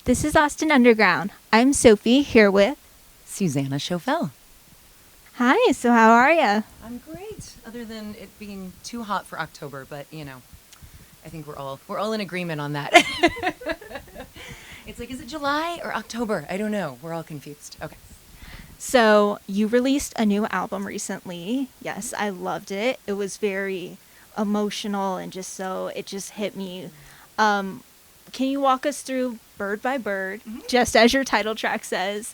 This is Austin Underground. I'm Sophie here with Suzanna Choffel. Hi, so how are you? I'm great, other than it being too hot for October, but I think we're all in agreement on that. It's like, is it July or October? I don't know. We're all confused. Okay. So, you released a new album recently. Yes, I loved it. It was very emotional and it just hit me. Can you walk us through Bird by Bird, just as your title track says,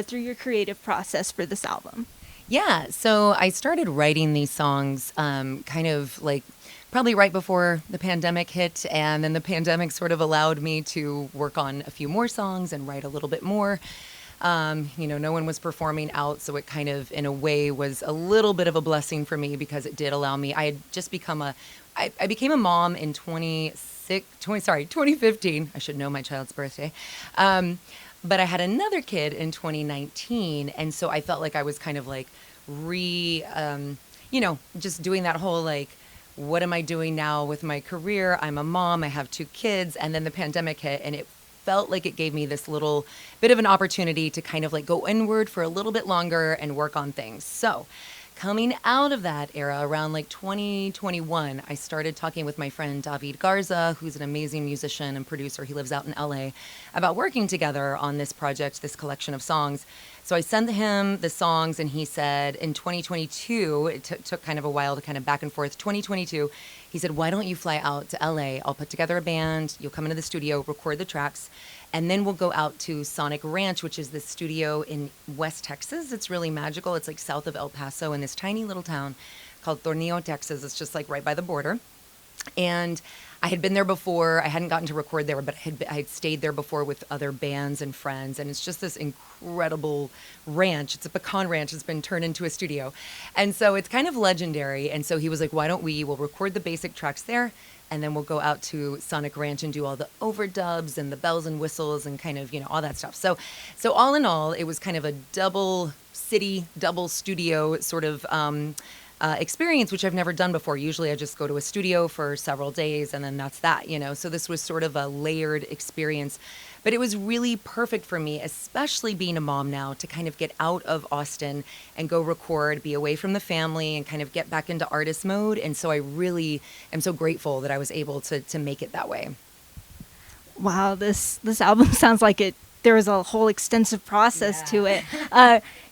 through your creative process for this album? Yeah, so I started writing these songs kind of like probably right before the pandemic hit, and then the pandemic sort of allowed me to work on a few more songs and write a little bit more. No one was performing out, so it kind of, in a way, was a little bit of a blessing for me because it did allow me. I had just I became a mom in 2015. I should know my child's birthday. But I had another kid in 2019, and so I felt like I was kind of like just doing that whole like, what am I doing now with my career? I'm a mom, I have two kids, and then the pandemic hit, and it felt like it gave me this little bit of an opportunity to kind of like go inward for a little bit longer and work on things. So coming out of that era around like 2021, I started talking with my friend David Garza, who's an amazing musician and producer. He lives out in LA, about working together on this project, this collection of songs. So I sent him the songs, and he said in 2022, it took kind of a while to kind of back and forth. 2022, he said, why don't you fly out to LA? I'll put together a band. You'll come into the studio, record the tracks, and then we'll go out to Sonic Ranch, which is this studio in West Texas. It's really magical. It's like south of El Paso in this tiny little town called Tornillo, Texas. It's just like right by the border. And I had been there before. I hadn't gotten to record there, but I had stayed there before with other bands and friends. And it's just this incredible ranch. It's a pecan ranch. It's been turned into a studio. And so it's kind of legendary. And so he was like, why don't we'll record the basic tracks there, and then we'll go out to Sonic Ranch and do all the overdubs and the bells and whistles and kind of, all that stuff. So all in all, it was kind of a double city, double studio sort of experience, which I've never done before. Usually I just go to a studio for several days and then that's that, So this was sort of a layered experience. But it was really perfect for me, especially being a mom now, to kind of get out of Austin and go record, be away from the family, and kind of get back into artist mode. And so I really am so grateful that I was able to make it that way. Wow, this album sounds like there was a whole extensive process to it.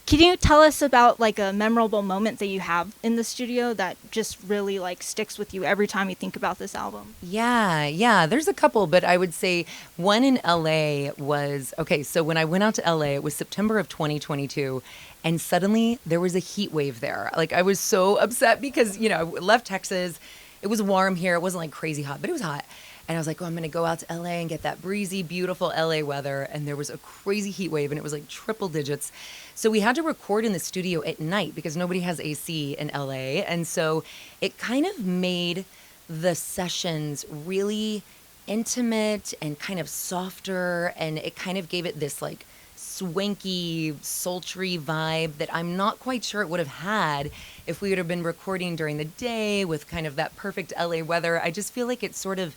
Can you tell us about like a memorable moment that you have in the studio that just really like sticks with you every time you think about this album? Yeah. There's a couple, but I would say one in LA was, okay, so when I went out to LA, it was September of 2022, and suddenly there was a heat wave there. Like I was so upset because, I left Texas. It was warm here. It wasn't like crazy hot, but it was hot. And I was like, I'm going to go out to LA and get that breezy, beautiful LA weather. And there was a crazy heat wave, and it was like triple digits. So we had to record in the studio at night because nobody has AC in LA. And so it kind of made the sessions really intimate and kind of softer. And it kind of gave it this like swanky, sultry vibe that I'm not quite sure it would have had if we would have been recording during the day with kind of that perfect LA weather. I just feel like it sort of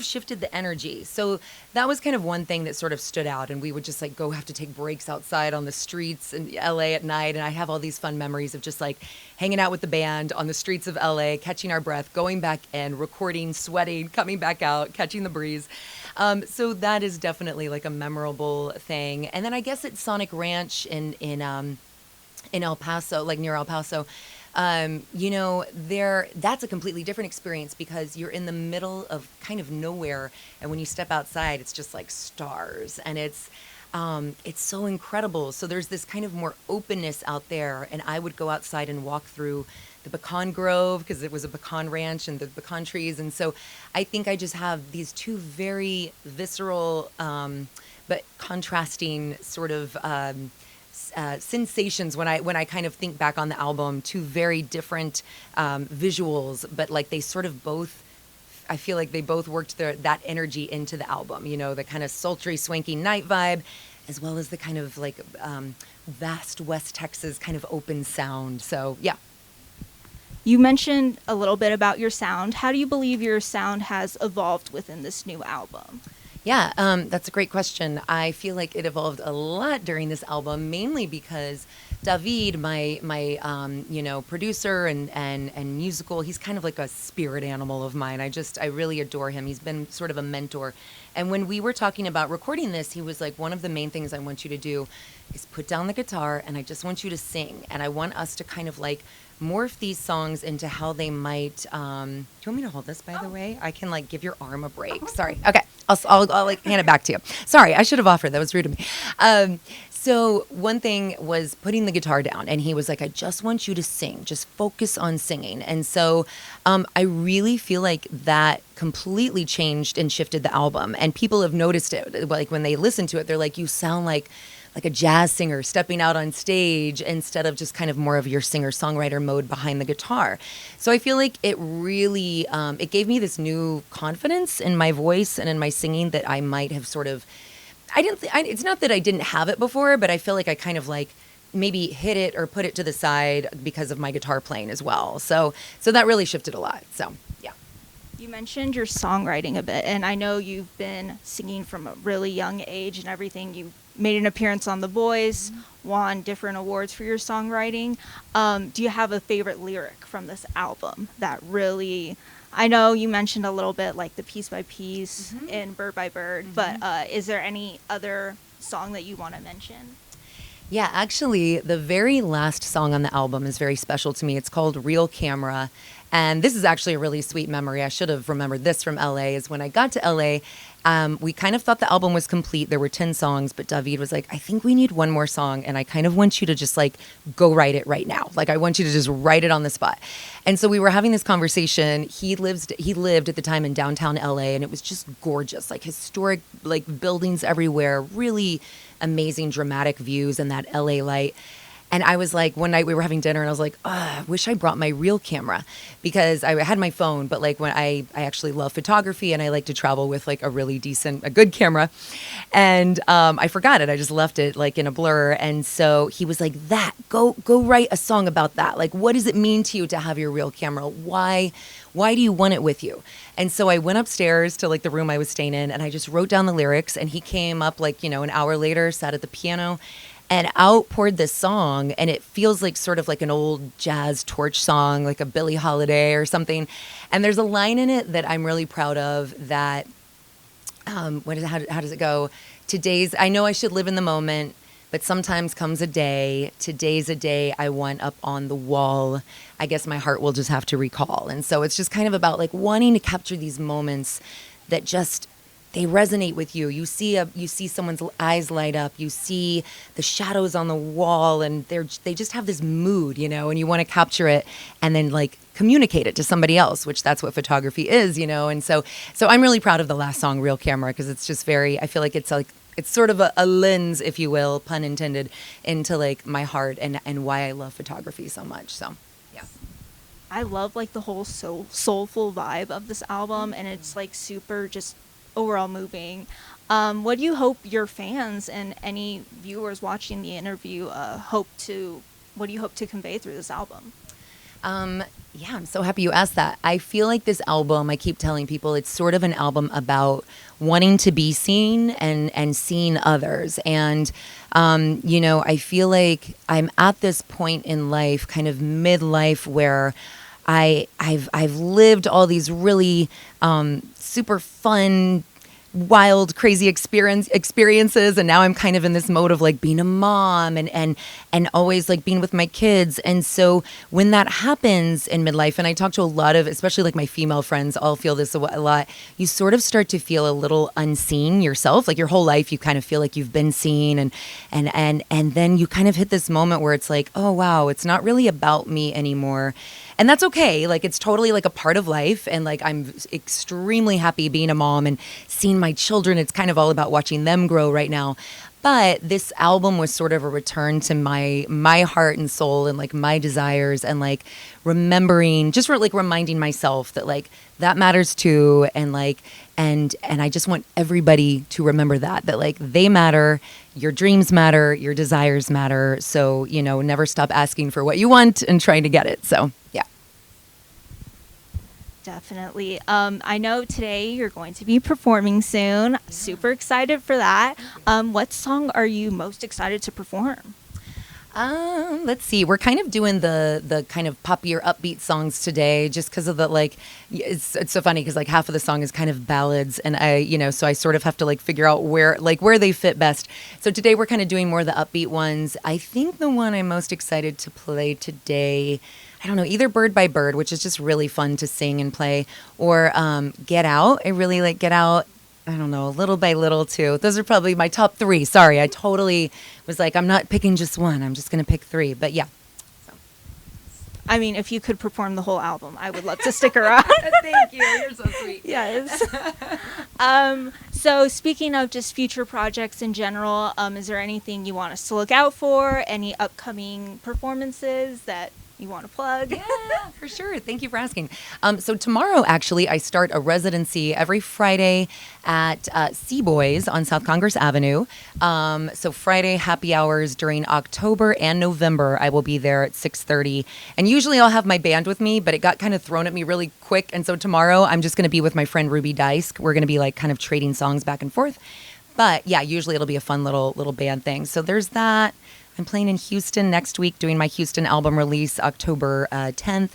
shifted the energy. So that was kind of one thing that sort of stood out, and we would just like have to take breaks outside on the streets in LA at night. And I have all these fun memories of just like hanging out with the band on the streets of LA, catching our breath, going back in, recording, sweating, coming back out, catching the breeze. So that is definitely like a memorable thing. And then I guess at Sonic Ranch in El Paso, like near El Paso, that's a completely different experience because you're in the middle of kind of nowhere. And when you step outside, it's just like stars, and it's so incredible. So there's this kind of more openness out there. And I would go outside and walk through the pecan grove because it was a pecan ranch and the pecan trees. And so I think I just have these two very visceral, but contrasting sort of, sensations when I kind of think back on the album. Two very different visuals, but like they sort of both, I feel like they both worked that energy into the album, the kind of sultry, swanky night vibe, as well as the kind of like vast West Texas kind of open sound. So yeah. You mentioned a little bit about your sound. How do you believe your sound has evolved within this new album? Yeah, that's a great question. I feel like it evolved a lot during this album, mainly because David, my producer and musical, he's kind of like a spirit animal of mine. I really adore him. He's been sort of a mentor. And when we were talking about recording this, he was like, one of the main things I want you to do is put down the guitar, and I just want you to sing, and I want us to kind of like morph these songs into how they might. Do you want me to hold this, by the way? I can like give your arm a break. Sorry. Okay. I'll like hand it back to you. Sorry, I should have offered. That was rude of me. So one thing was putting the guitar down, and he was like, "I just want you to sing. Just focus on singing." And so I really feel like that completely changed and shifted the album, and people have noticed it. Like when they listen to it, they're like, "You sound like a jazz singer stepping out on stage instead of just kind of more of your singer-songwriter mode behind the guitar." So I feel like it really, it gave me this new confidence in my voice and in my singing that I might have sort of, it's not that I didn't have it before, but I feel like I kind of like maybe hit it or put it to the side because of my guitar playing as well. So that really shifted a lot. So, yeah. You mentioned your songwriting a bit, and I know you've been singing from a really young age and everything. You made an appearance on The Voice, won different awards for your songwriting. Do you have a favorite lyric from this album that really, I know you mentioned a little bit like the Piece by Piece and Bird by Bird, but is there any other song that you want to mention? Yeah, actually, the very last song on the album is very special to me. It's called Real Camera. And this is actually a really sweet memory. I should have remembered this from LA. Is when I got to LA, we kind of thought the album was complete. There were 10 songs, but David was like, "I think we need one more song. And I kind of want you to just like go write it right now. Like, I want you to just write it on the spot." And so we were having this conversation. He lived at the time in downtown LA, and it was just gorgeous, like historic, like buildings everywhere, really amazing dramatic views and that LA light. And I was like, one night we were having dinner, and I was like, I wish I brought my real camera, because I had my phone, but like when I actually love photography, and I like to travel with like a good camera. And I forgot it. I just left it like in a blur. And so he was like, go write a song about that. Like, what does it mean to you to have your real camera? Why do you want it with you? And so I went upstairs to like the room I was staying in, and I just wrote down the lyrics, and he came up like, an hour later, sat at the piano, and outpoured this song. And it feels like sort of like an old jazz torch song, like a Billie Holiday or something. And there's a line in it that I'm really proud of that, how does it go? I know I should live in the moment, but sometimes comes a day. Today's a day I want up on the wall. I guess my heart will just have to recall. And so it's just kind of about like wanting to capture these moments that just, they resonate with you. You see someone's eyes light up. You see the shadows on the wall, and they just have this mood, and you want to capture it and then like communicate it to somebody else, which that's what photography is, And so I'm really proud of the last song, Real Camera, because it's just I feel like it's sort of a lens, if you will, pun intended, into like my heart and why I love photography so much. So, yeah. I love like the whole soulful vibe of this album, and it's like super just overall moving. What do you hope your fans and any viewers watching the interview what do you hope to convey through this album? Yeah, I'm so happy you asked that. I feel like this album, I keep telling people, it's sort of an album about wanting to be seen and seeing others. And, I feel like I'm at this point in life, kind of midlife, where I've lived all these really super fun, wild, crazy experiences, and now I'm kind of in this mode of like being a mom and always like being with my kids. And so when that happens in midlife, and I talk to a lot of, especially like my female friends, all feel this a lot, you sort of start to feel a little unseen yourself. Like your whole life you kind of feel like you've been seen, and then you kind of hit this moment where it's like, oh wow, it's not really about me anymore. And that's okay. Like, it's totally like a part of life. And like, I'm extremely happy being a mom and seeing my children. It's kind of all about watching them grow right now. But this album was sort of a return to my heart and soul and like my desires, and like remembering, just like reminding myself that like that matters too. And like, and I just want everybody to remember that like they matter, your dreams matter, your desires matter. So, never stop asking for what you want and trying to get it. So, yeah. Definitely. I know today you're going to be performing soon. Super excited for that. What song are you most excited to perform? Let's see. We're kind of doing the kind of poppier, upbeat songs today, just because of the like. It's so funny because like half of the song is kind of ballads, and so I sort of have to like figure out where they fit best. So today we're kind of doing more of the upbeat ones. I think the one I'm most excited to play today, I don't know, either Bird by Bird, which is just really fun to sing and play, or Get Out. I really like Get Out. I don't know, Little by Little too. Those are probably my top three. Sorry, I totally was like, I'm not picking just one. I'm just going to pick three. But yeah. So. I mean, if you could perform the whole album, I would love to stick around. Thank you. You're so sweet. Yes. So speaking of just future projects in general, is there anything you want us to look out for? Any upcoming performances that you want to plug? Yeah, for sure. Thank you for asking. So tomorrow, actually, I start a residency every Friday at Sea Boys on South Congress Avenue. So Friday happy hours during October and November, I will be there at 6:30. And usually I'll have my band with me, but it got kind of thrown at me really quick. And so tomorrow I'm just going to be with my friend Ruby Dice. We're going to be like kind of trading songs back and forth. But yeah, usually it'll be a fun little band thing. So there's that. I'm playing in Houston next week, doing my Houston album release October 10th.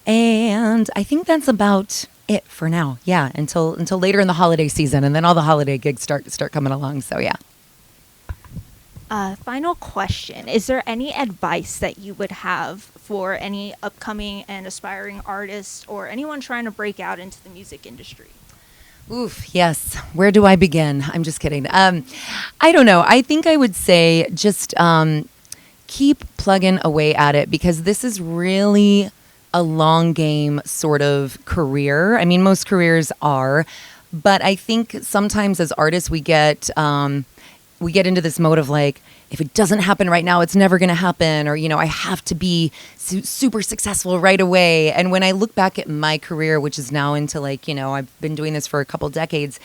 And I think that's about it for now. Yeah, until later in the holiday season, and then all the holiday gigs start coming along. So yeah. Final question. Is there any advice that you would have for any upcoming and aspiring artists or anyone trying to break out into the music industry? Oof, yes. Where do I begin? I'm just kidding. I don't know. I think I would say just keep plugging away at it, because this is really a long game sort of career. I mean, most careers are, but I think sometimes as artists we get into this mode of like, if it doesn't happen right now, it's never going to happen. Or, I have to be super successful right away. And when I look back at my career, which is now into like, I've been doing this for a couple decades,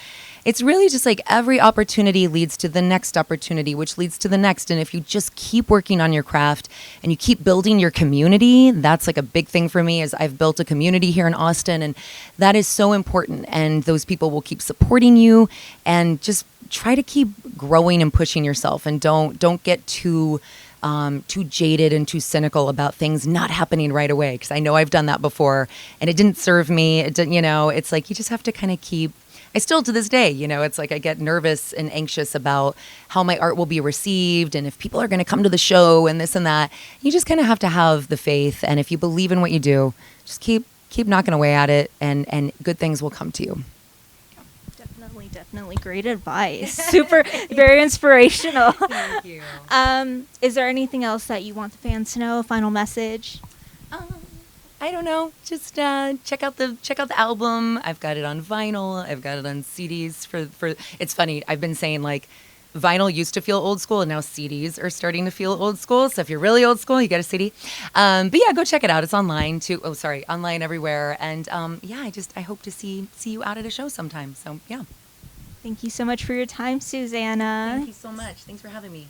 it's really just like every opportunity leads to the next opportunity, which leads to the next. And if you just keep working on your craft and you keep building your community, that's like a big thing for me. Is I've built a community here in Austin, and that is so important. And those people will keep supporting you, and just try to keep growing and pushing yourself, and don't get too jaded and too cynical about things not happening right away. Because I know I've done that before, and it didn't serve me. It didn't, it's like you just have to kind of keep. I still to this day, it's like I get nervous and anxious about how my art will be received, and if people are going to come to the show and this and that. You just kind of have to have the faith, and if you believe in what you do, just keep knocking away at it, and good things will come to you. Definitely great advice. Super, very inspirational. Thank you. Is there anything else that you want the fans to know? A final message? I don't know. Just check out the album. I've got it on vinyl. I've got it on CDs. For it's funny. I've been saying like vinyl used to feel old school, and now CDs are starting to feel old school. So if you're really old school, you get a CD. But yeah, go check it out. It's online too. Oh, sorry, online everywhere. And yeah, I hope to see you out at a show sometime. So yeah. Thank you so much for your time, Suzanna. Thank you so much. Thanks for having me.